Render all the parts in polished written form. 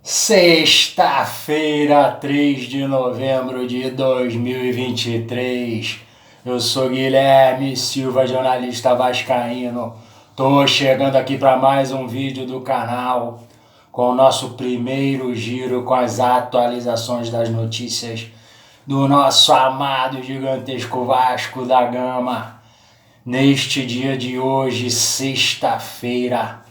Sexta-feira, 3 de novembro de 2023. Eu sou Guilherme Silva, jornalista vascaíno. Tô chegando aqui para mais um vídeo do canal com o nosso primeiro giro com as atualizações das notícias do nosso amado gigantesco Vasco da Gama. Neste dia de hoje, sexta-feira,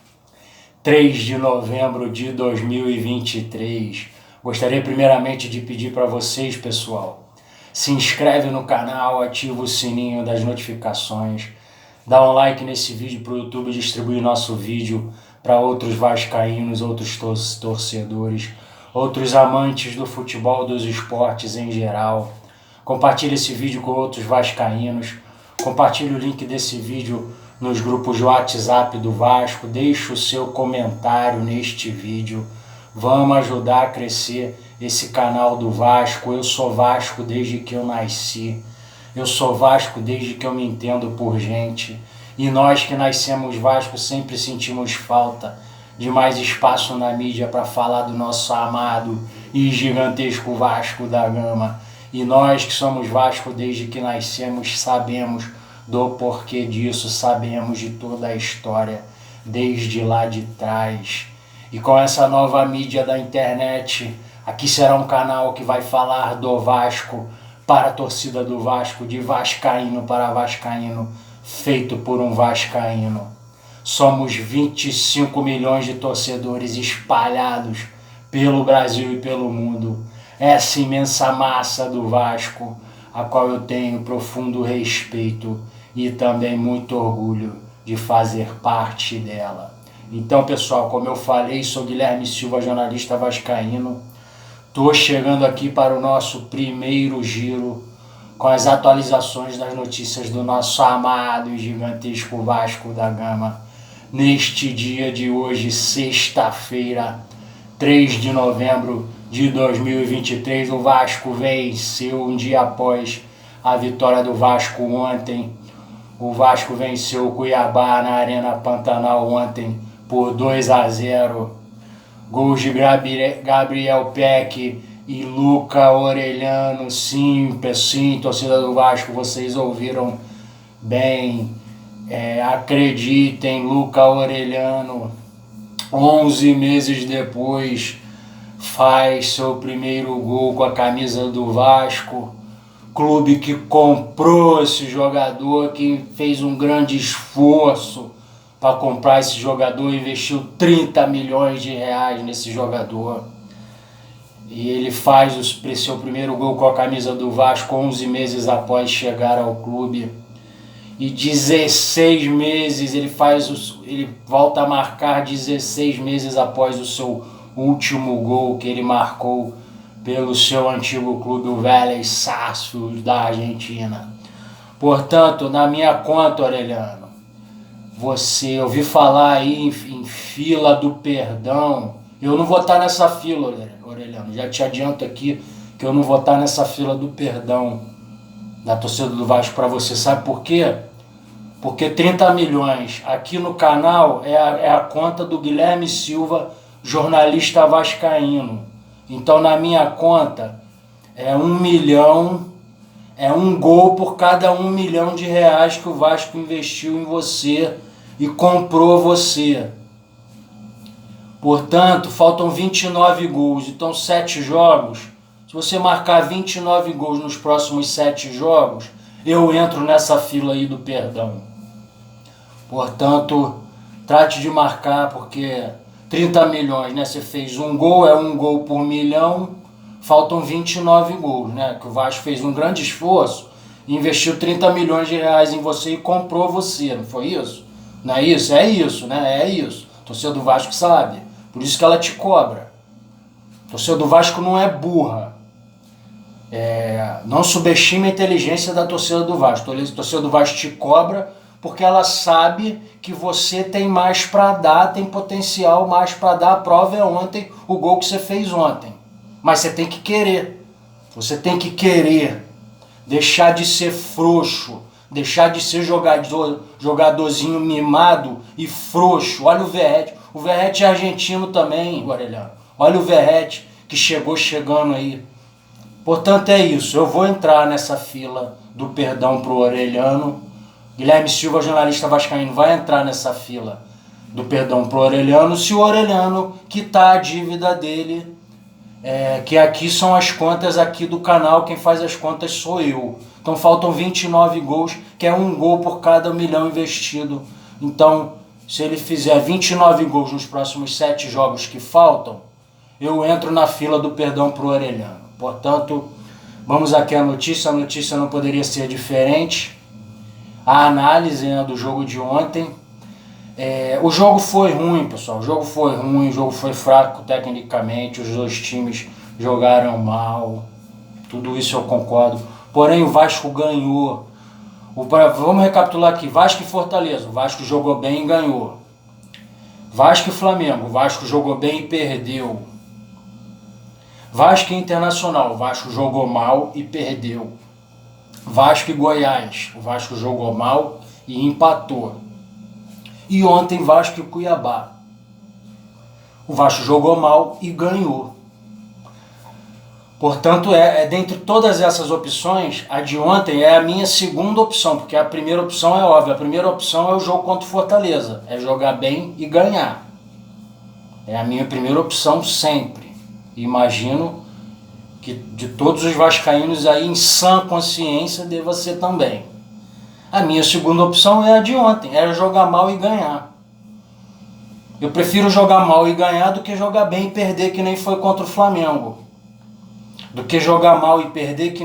3 de novembro de 2023. Gostaria primeiramente de pedir para vocês, pessoal, se inscreve no canal, ativa o sininho das notificações, dá um like nesse vídeo para o YouTube distribuir nosso vídeo para outros vascaínos, outros torcedores, outros amantes do futebol, dos esportes em geral. Compartilhe esse vídeo com outros vascaínos, compartilhe o link desse vídeo nos grupos de WhatsApp do Vasco, deixe o seu comentário neste vídeo, vamos ajudar a crescer esse canal do Vasco. Eu sou Vasco desde que eu nasci, eu sou Vasco desde que eu me entendo por gente, e nós que nascemos Vasco sempre sentimos falta de mais espaço na mídia para falar do nosso amado e gigantesco Vasco da Gama, e nós que somos Vasco desde que nascemos sabemos do porquê disso, sabemos de toda a história desde lá de trás. E com essa nova mídia da internet, aqui será um canal que vai falar do Vasco para a torcida do Vasco, de vascaíno para vascaíno, feito por um vascaíno. Somos 25 milhões de torcedores espalhados pelo Brasil e pelo mundo. Essa imensa massa do Vasco, a qual eu tenho profundo respeito e também muito orgulho de fazer parte dela. Então, pessoal, como eu falei, sou Guilherme Silva, jornalista vascaíno. Estou chegando aqui para o nosso primeiro giro com as atualizações das notícias do nosso amado e gigantesco Vasco da Gama. Neste dia de hoje, sexta-feira, 3 de novembro de 2023, o Vasco venceu um dia após a vitória do Vasco ontem. O Vasco venceu o Cuiabá na Arena Pantanal ontem por 2-0. Gols de Gabriel Peck e Luca Orellano. Sim, torcida do Vasco, vocês ouviram bem. Acreditem, Luca Orellano, 11 meses depois, faz seu primeiro gol com a camisa do Vasco. Clube que comprou esse jogador, que fez um grande esforço para comprar esse jogador, investiu 30 milhões de reais nesse jogador. E ele faz o seu primeiro gol com a camisa do Vasco 11 meses após chegar ao clube. E 16 meses, ele volta a marcar 16 meses após o seu último gol que ele marcou pelo seu antigo clube, o Vélez Sarsfield da Argentina. Portanto, na minha conta, Orellano, você ouviu falar aí em fila do perdão. Eu não vou estar nessa fila, Orellano. Já te adianto aqui que eu não vou estar nessa fila do perdão da torcida do Vasco para você. Sabe por quê? Porque 30 milhões aqui no canal é a conta do Guilherme Silva, jornalista vascaíno. Então, na minha conta, é 1 milhão, é um gol por cada 1 milhão de reais que o Vasco investiu em você e comprou você. Portanto, faltam 29 gols, então 7 jogos. Se você marcar 29 gols nos próximos 7 jogos, eu entro nessa fila aí do perdão. Portanto, trate de marcar, porque 30 milhões, né? Você fez um gol, é um gol por milhão, faltam 29 gols, né? Que o Vasco fez um grande esforço, investiu 30 milhões de reais em você e comprou você, não foi isso? Não é isso? É isso, né? É isso. A torcida do Vasco sabe, por isso que ela te cobra. A torcida do Vasco não é burra. Não subestime a inteligência da torcida do Vasco. A torcida do Vasco te cobra porque ela sabe que você tem mais para dar, tem potencial mais para dar. A prova é ontem, o gol que você fez ontem. Mas você tem que querer. Você tem que querer. Deixar de ser frouxo. Deixar de ser jogadorzinho mimado e frouxo. Olha o Verratti. O Verratti é argentino também, Orellano. Olha o Verratti que chegando aí. Portanto é isso, eu vou entrar nessa fila do perdão pro Orelhano. Guilherme Silva, jornalista vascaíno, vai entrar nessa fila do perdão pro Orelhano, se o Orelhano quitar a dívida dele, que aqui são as contas aqui do canal, quem faz as contas sou eu. Então faltam 29 gols, que é um gol por cada 1 milhão investido. Então, se ele fizer 29 gols nos próximos 7 jogos que faltam, eu entro na fila do perdão pro Orelhano. Portanto, vamos aqui à notícia. A notícia não poderia ser diferente. A análise, né, do jogo de ontem. O jogo foi ruim, pessoal. O jogo foi ruim, o jogo foi fraco tecnicamente. Os dois times jogaram mal. Tudo isso eu concordo. Porém, o Vasco ganhou. Vamos recapitular aqui. Vasco e Fortaleza. O Vasco jogou bem e ganhou. Vasco e Flamengo. O Vasco jogou bem e perdeu. Vasco e Internacional. O Vasco jogou mal e perdeu. Vasco e Goiás. O Vasco jogou mal e empatou. E ontem Vasco e Cuiabá. O Vasco jogou mal e ganhou. Portanto, dentre todas essas opções, a de ontem é a minha segunda opção, porque a primeira opção é óbvia. A primeira opção é o jogo contra o Fortaleza. É jogar bem e ganhar. É a minha primeira opção sempre. Imagino que de todos os vascaínos aí em sã consciência deva ser também. A minha segunda opção é a de ontem, era jogar mal e ganhar. Eu prefiro jogar mal e ganhar do que jogar bem e perder, que nem foi contra o Flamengo. Do que jogar mal e perder, que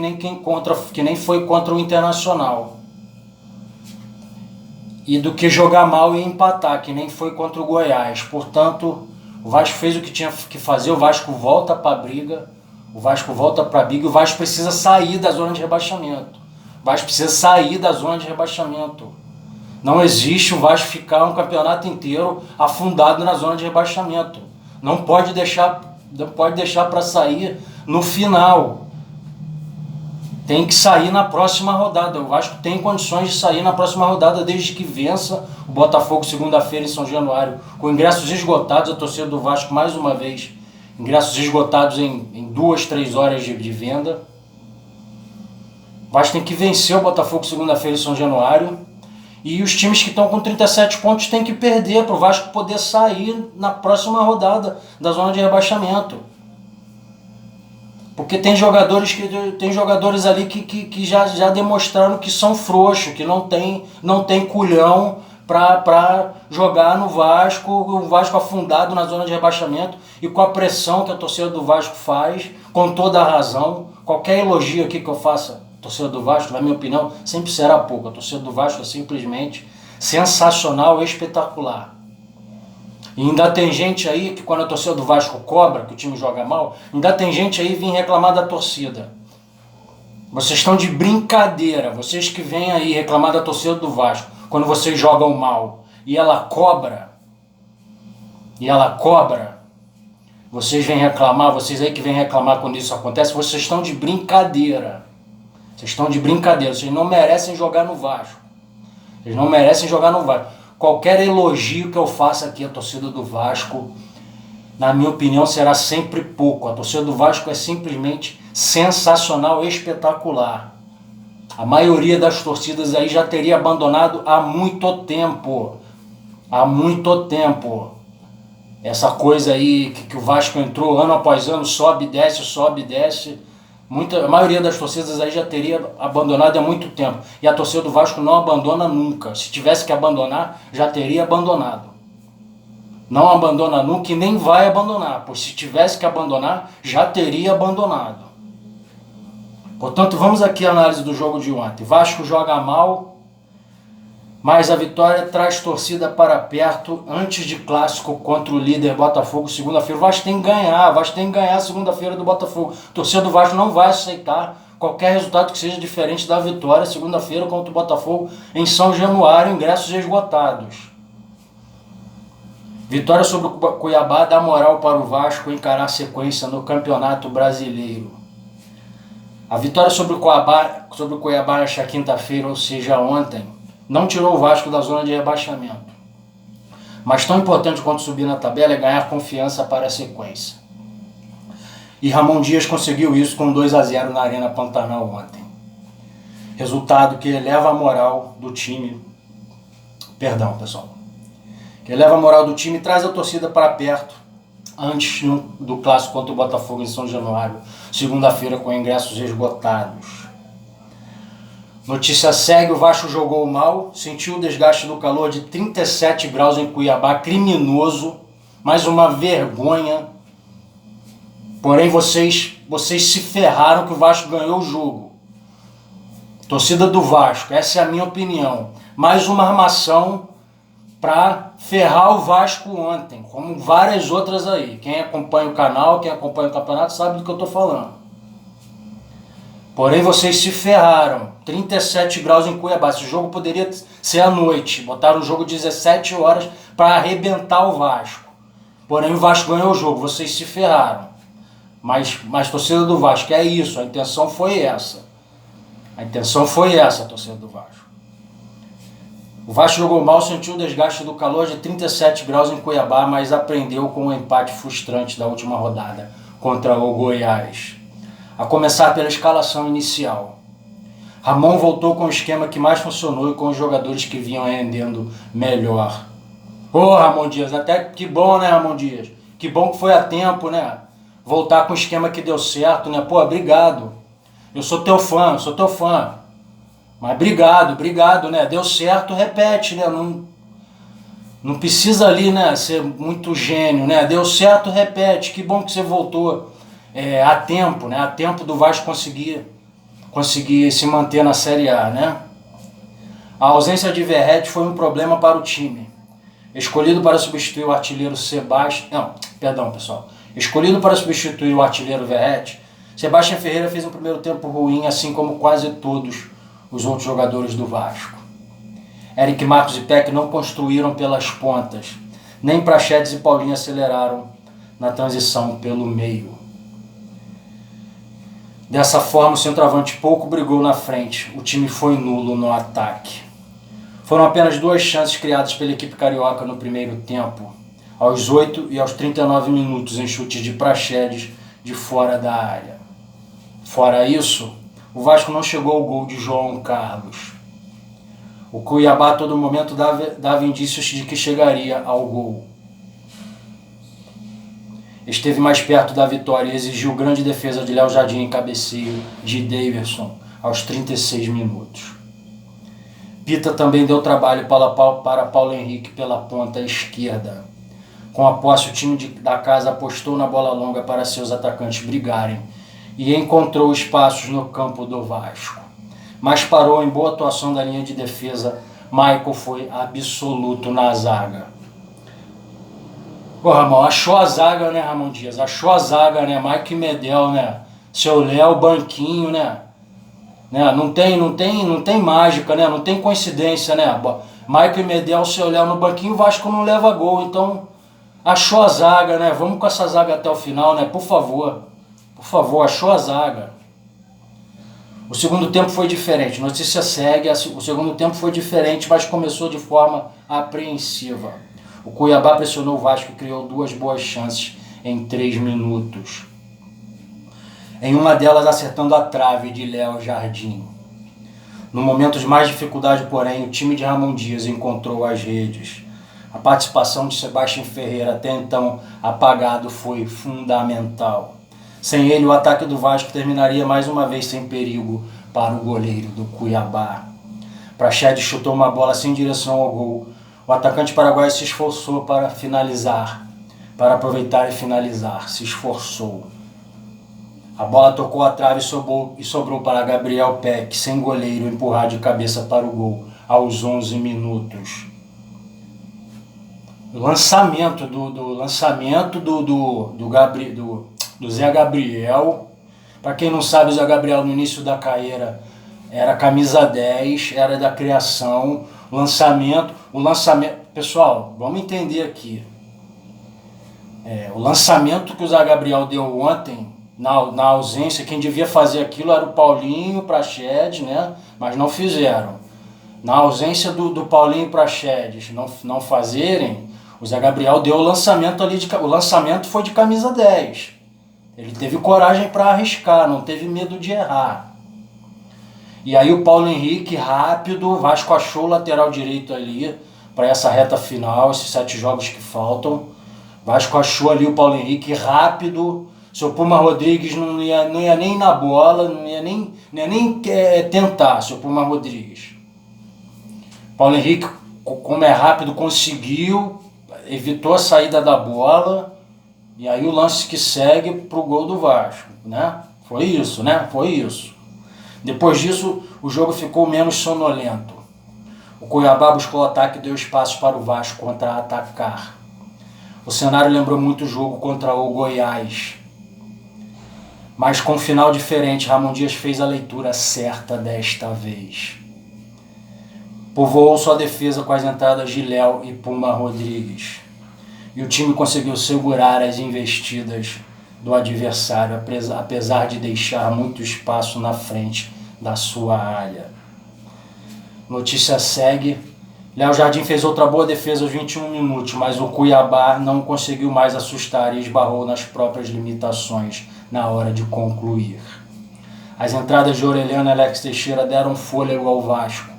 nem foi contra o Internacional. E do que jogar mal e empatar, que nem foi contra o Goiás. Portanto, o Vasco fez o que tinha que fazer, o Vasco volta para a briga. O Vasco volta para a briga e o Vasco precisa sair da zona de rebaixamento. O Vasco precisa sair da zona de rebaixamento. Não existe o Vasco ficar um campeonato inteiro afundado na zona de rebaixamento. Não pode deixar para sair no final. Tem que sair na próxima rodada. O Vasco tem condições de sair na próxima rodada desde que vença o Botafogo segunda-feira em São Januário. Com ingressos esgotados, a torcida do Vasco mais uma vez. Ingressos esgotados em 2, 3 horas de venda. O Vasco tem que vencer o Botafogo segunda-feira em São Januário. E os times que estão com 37 pontos têm que perder para o Vasco poder sair na próxima rodada da zona de rebaixamento. Porque tem jogadores ali que já demonstraram que são frouxos, que não tem culhão para jogar no Vasco, o Vasco afundado na zona de rebaixamento e com a pressão que a torcida do Vasco faz, com toda a razão. Qualquer elogio aqui que eu faça à torcida do Vasco, na minha opinião, sempre será pouco. A torcida do Vasco é simplesmente sensacional, espetacular. E ainda tem gente aí que quando a torcida do Vasco cobra, que o time joga mal, ainda tem gente aí vir reclamar da torcida. Vocês estão de brincadeira, vocês que vêm aí reclamar da torcida do Vasco, quando vocês jogam mal, e ela cobra, vocês vêm reclamar, vocês aí que vêm reclamar quando isso acontece, vocês estão de brincadeira. Vocês não merecem jogar no Vasco. Qualquer elogio que eu faça aqui à torcida do Vasco, na minha opinião, será sempre pouco. A torcida do Vasco é simplesmente sensacional, espetacular. A maioria das torcidas aí já teria abandonado há muito tempo. Essa coisa aí que o Vasco entrou ano após ano, sobe e desce. A maioria das torcidas aí já teria abandonado há muito tempo. E a torcida do Vasco não abandona nunca. Se tivesse que abandonar, já teria abandonado. Não abandona nunca e nem vai abandonar. Pois se tivesse que abandonar, já teria abandonado. Portanto, vamos aqui à análise do jogo de ontem. Vasco joga mal, mas a vitória traz torcida para perto antes de clássico contra o líder Botafogo segunda-feira. O Vasco tem que ganhar segunda-feira do Botafogo. A torcida do Vasco não vai aceitar qualquer resultado que seja diferente da vitória segunda-feira contra o Botafogo em São Januário, ingressos esgotados. Vitória sobre o Cuiabá dá moral para o Vasco encarar a sequência no Campeonato Brasileiro. A vitória sobre o Cuiabá nesta quinta-feira, ou seja, ontem, não tirou o Vasco da zona de rebaixamento. Mas tão importante quanto subir na tabela é ganhar confiança para a sequência. E Ramon Dias conseguiu isso com 2-0 na Arena Pantanal ontem. Resultado que eleva a moral do time. Perdão, pessoal. Que eleva a moral do time e traz a torcida para perto antes do clássico contra o Botafogo em São Januário, segunda-feira, com ingressos esgotados. Notícia segue: o Vasco jogou mal, sentiu o desgaste do calor de 37 graus em Cuiabá, criminoso, mais uma vergonha. Porém, vocês se ferraram que o Vasco ganhou o jogo. Torcida do Vasco, essa é a minha opinião. Mais uma armação para ferrar o Vasco ontem, como várias outras aí. Quem acompanha o canal, quem acompanha o campeonato sabe do que eu estou falando. Porém, vocês se ferraram. 37 graus em Cuiabá. Esse jogo poderia ser à noite. Botaram o jogo 17 horas para arrebentar o Vasco. Porém, o Vasco ganhou o jogo. Vocês se ferraram. Mas torcida do Vasco, é isso. A intenção foi essa. A intenção foi essa, torcida do Vasco. O Vasco jogou mal, sentiu o desgaste do calor de 37 graus em Cuiabá, mas aprendeu com o empate frustrante da última rodada contra o Goiás. A começar pela escalação inicial. Ramon voltou com o esquema que mais funcionou e com os jogadores que vinham rendendo melhor. Ô, Ramon Dias, até que bom, né, Ramon Dias? Que bom que foi a tempo, né? Voltar com o esquema que deu certo, né? Pô, obrigado. Eu sou teu fã. Mas obrigado, né? Deu certo, repete, né? Não precisa ali, né, ser muito gênio, né? Deu certo, repete. Que bom que você voltou a tempo, né? A tempo do Vasco conseguir se manter na Série A, né? A ausência de Verratti foi um problema para o time. Escolhido para substituir o artilheiro Escolhido para substituir o artilheiro Verratti, Sebastião Ferreira fez um primeiro tempo ruim, assim como quase todos os outros jogadores do Vasco. Eric Marcos e Peck não construíram pelas pontas, nem Praxedes e Paulinho aceleraram na transição pelo meio. Dessa forma, o centroavante pouco brigou na frente, o time foi nulo no ataque. Foram apenas 2 chances criadas pela equipe carioca no primeiro tempo, aos 8 e aos 39 minutos em chutes de Praxedes de fora da área. Fora isso, o Vasco não chegou ao gol de João Carlos. O Cuiabá a todo momento dava indícios de que chegaria ao gol. Esteve mais perto da vitória e exigiu grande defesa de Léo Jardim em cabeceio de Daverson aos 36 minutos. Pita também deu trabalho para Paulo Henrique pela ponta esquerda. Com a posse, o time da casa apostou na bola longa para seus atacantes brigarem e encontrou espaços no campo do Vasco. Mas parou em boa atuação da linha de defesa. Michael foi absoluto na zaga. Pô, Ramon, achou a zaga, né, Ramon Dias? Achou a zaga, né? Mike Medel, né? Seu Léo, banquinho, né? Não tem mágica, né? Não tem coincidência, né? Mike Medel, seu Léo no banquinho, o Vasco não leva gol. Então, achou a zaga, né? Vamos com essa zaga até o final, né? Por favor, achou a zaga. O segundo tempo foi diferente. Notícia segue, o segundo tempo foi diferente, mas começou de forma apreensiva. O Cuiabá pressionou o Vasco e criou 2 boas chances em 3 minutos. Em uma delas acertando a trave de Léo Jardim. No momento de mais dificuldade, porém, o time de Ramon Dias encontrou as redes. A participação de Sebastião Ferreira, até então apagado, foi fundamental. Sem ele, o ataque do Vasco terminaria mais uma vez sem perigo para o goleiro do Cuiabá. Praxedes chutou uma bola sem direção ao gol. O atacante paraguaio se esforçou para aproveitar e finalizar. Se esforçou. A bola tocou a trave e sobrou para Gabriel Peck, sem goleiro, empurrar de cabeça para o gol aos 11 minutos. O lançamento do Zé Gabriel. Para quem não sabe, o Zé Gabriel no início da carreira era camisa 10, era da criação. O lançamento, pessoal, vamos entender aqui. O lançamento que o Zé Gabriel deu ontem, na ausência, quem devia fazer aquilo era o Paulinho, o Praxedes, né? Mas não fizeram. Na ausência do Paulinho e Praxedes não fazerem, o Zé Gabriel deu o lançamento ali, o lançamento foi de camisa 10. Ele teve coragem para arriscar, não teve medo de errar. E aí o Paulo Henrique, rápido, o Vasco achou o lateral direito ali para essa reta final, esses 7 jogos que faltam. O Vasco achou ali o Paulo Henrique rápido. Seu Puma Rodrigues não ia nem na bola, não ia nem tentar, seu Puma Rodrigues. Paulo Henrique, como é rápido, conseguiu, evitou a saída da bola. E aí o lance que segue pro gol do Vasco, né? Foi isso, né? Foi isso. Depois disso, o jogo ficou menos sonolento. O Cuiabá buscou o ataque e deu espaço para o Vasco contra-atacar. O cenário lembrou muito o jogo contra o Goiás. Mas com um final diferente, Ramon Dias fez a leitura certa desta vez. Povoou sua defesa com as entradas de Léo e Puma Rodrigues. E o time conseguiu segurar as investidas do adversário, apesar de deixar muito espaço na frente da sua área. Notícia segue. Léo Jardim fez outra boa defesa aos 21 minutos, mas o Cuiabá não conseguiu mais assustar e esbarrou nas próprias limitações na hora de concluir. As entradas de Orelhano e Alex Teixeira deram fôlego ao Vasco.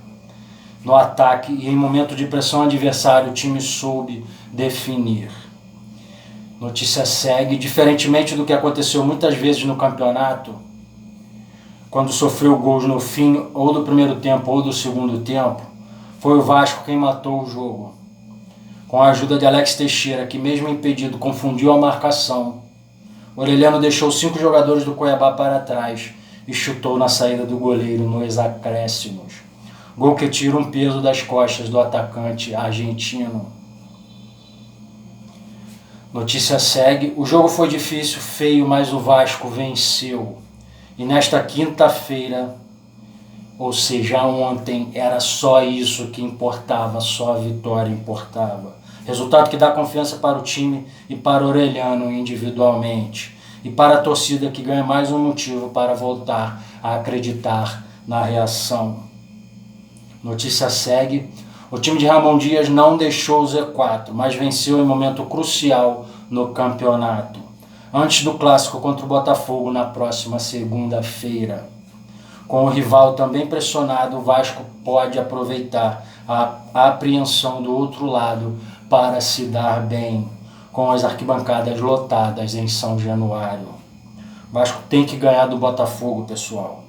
No ataque e em momento de pressão adversário, o time soube definir. Notícia segue. Diferentemente do que aconteceu muitas vezes no campeonato, quando sofreu gols no fim ou do primeiro tempo ou do segundo tempo, foi o Vasco quem matou o jogo. Com a ajuda de Alex Teixeira, que mesmo impedido confundiu a marcação, Orelhano deixou 5 jogadores do Cuiabá para trás e chutou na saída do goleiro nos acréscimos. Gol que tira um peso das costas do atacante argentino. Notícia segue. O jogo foi difícil, feio, mas o Vasco venceu. E nesta quinta-feira, ou seja, ontem, era só isso que importava, só a vitória importava. Resultado que dá confiança para o time e para Orelhano individualmente. E para a torcida, que ganha mais um motivo para voltar a acreditar na reação. Notícia segue. O time de Ramon Dias não deixou o Z4, mas venceu em momento crucial no campeonato. Antes do clássico contra o Botafogo na próxima segunda-feira. Com o rival também pressionado, o Vasco pode aproveitar a apreensão do outro lado para se dar bem, com as arquibancadas lotadas em São Januário. O Vasco tem que ganhar do Botafogo, pessoal.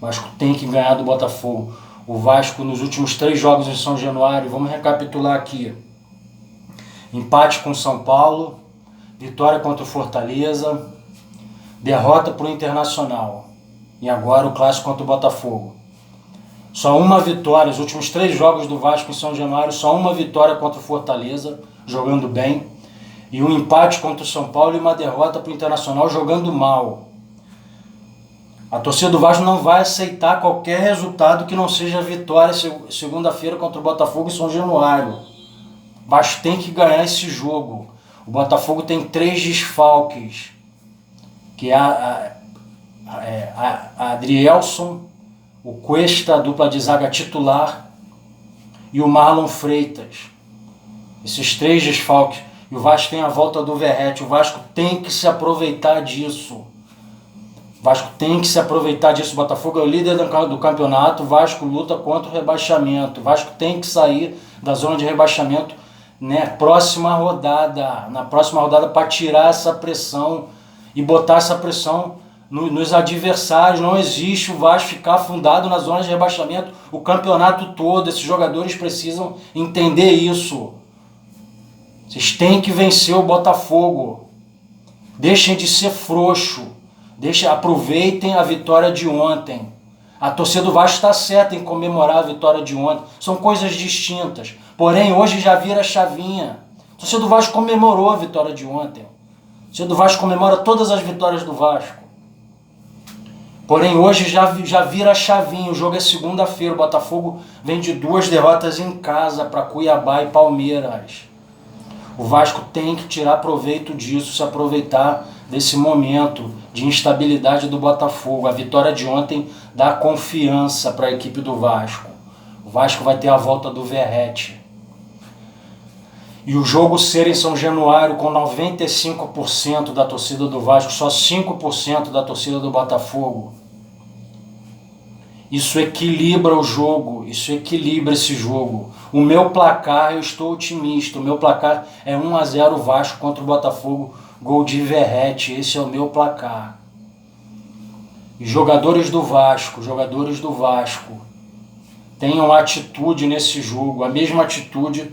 O Vasco tem que ganhar do Botafogo. O Vasco nos últimos 3 jogos em São Januário, vamos recapitular aqui. Empate com São Paulo, vitória contra o Fortaleza, derrota para o Internacional e agora o clássico contra o Botafogo. Só uma vitória, os últimos 3 jogos do Vasco em São Januário, só uma vitória contra o Fortaleza, jogando bem, e um empate contra o São Paulo e uma derrota para o Internacional, jogando mal. A torcida do Vasco não vai aceitar qualquer resultado que não seja vitória segunda-feira contra o Botafogo em São Januário. O Vasco tem que ganhar esse jogo. O Botafogo tem 3 desfalques, que é a Adrielson, o Cuesta, a dupla de zaga titular, e o Marlon Freitas. Esses 3 desfalques. E o Vasco tem a volta do Verratti. O Vasco tem que se aproveitar disso. O Vasco tem que se aproveitar disso. O Botafogo é o líder do campeonato. O Vasco luta contra o rebaixamento. O Vasco tem que sair da zona de rebaixamento, né? Na próxima rodada para tirar essa pressão e botar essa pressão nos adversários. Não existe o Vasco ficar afundado na zona de rebaixamento o campeonato todo. Esses jogadores precisam entender isso. Vocês têm que vencer o Botafogo. Deixem de ser frouxo. Aproveitem a vitória de ontem. A torcida do Vasco está certa em comemorar a vitória de ontem. São coisas distintas. Porém, hoje já vira chavinha. A torcida do Vasco comemorou a vitória de ontem. A torcida do Vasco comemora todas as vitórias do Vasco. Porém, hoje já vira chavinha. O jogo é segunda-feira. O Botafogo vem de 2 derrotas em casa para Cuiabá e Palmeiras. O Vasco tem que tirar proveito disso, se aproveitar desse momento de instabilidade do Botafogo. A vitória de ontem dá confiança para a equipe do Vasco. O Vasco vai ter a volta do Verratti. E o jogo ser em São Januário com 95% da torcida do Vasco, só 5% da torcida do Botafogo. Isso equilibra o jogo, isso equilibra esse jogo. O meu placar, eu estou otimista, o meu placar é 1-0 Vasco contra o Botafogo, gol de Verratti, esse é o meu placar. E jogadores do Vasco, tenham atitude nesse jogo, a mesma atitude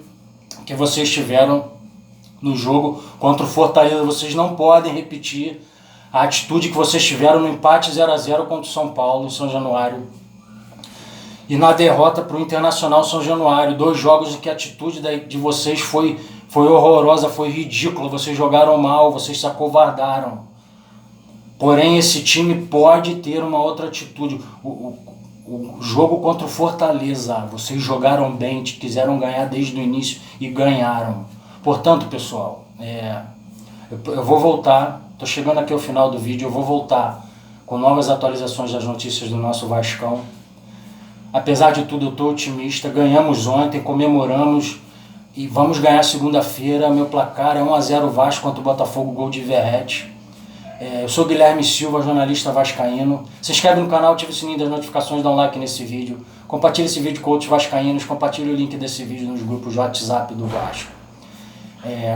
que vocês tiveram no jogo contra o Fortaleza. Vocês não podem repetir a atitude que vocês tiveram no empate 0-0 contra o São Paulo, em São Januário. E na derrota para o Internacional São Januário, 2 jogos em que a atitude de vocês foi horrorosa, foi ridícula, vocês jogaram mal, vocês se acovardaram. Porém, esse time pode ter uma outra atitude. O jogo contra o Fortaleza, vocês jogaram bem, quiseram ganhar desde o início e ganharam. Portanto, pessoal, eu vou voltar, estou chegando aqui ao final do vídeo, eu vou voltar com novas atualizações das notícias do nosso Vascão. Apesar de tudo, eu estou otimista. Ganhamos ontem, comemoramos e vamos ganhar segunda-feira. Meu placar é 1-0 Vasco contra o Botafogo, gol de Verratti. Eu sou Guilherme Silva, jornalista vascaíno. Se inscreve no canal, ativa o sininho das notificações, dá um like nesse vídeo. Compartilhe esse vídeo com outros vascaínos, compartilhe o link desse vídeo nos grupos de WhatsApp do Vasco.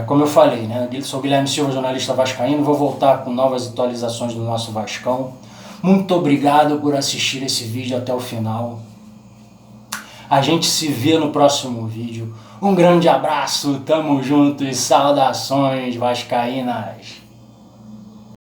Como eu falei, né? Sou Guilherme Silva, jornalista vascaíno. Vou voltar com novas atualizações do nosso Vascão. Muito obrigado por assistir esse vídeo até o final. A gente se vê no próximo vídeo. Um grande abraço, tamo junto e saudações vascaínas.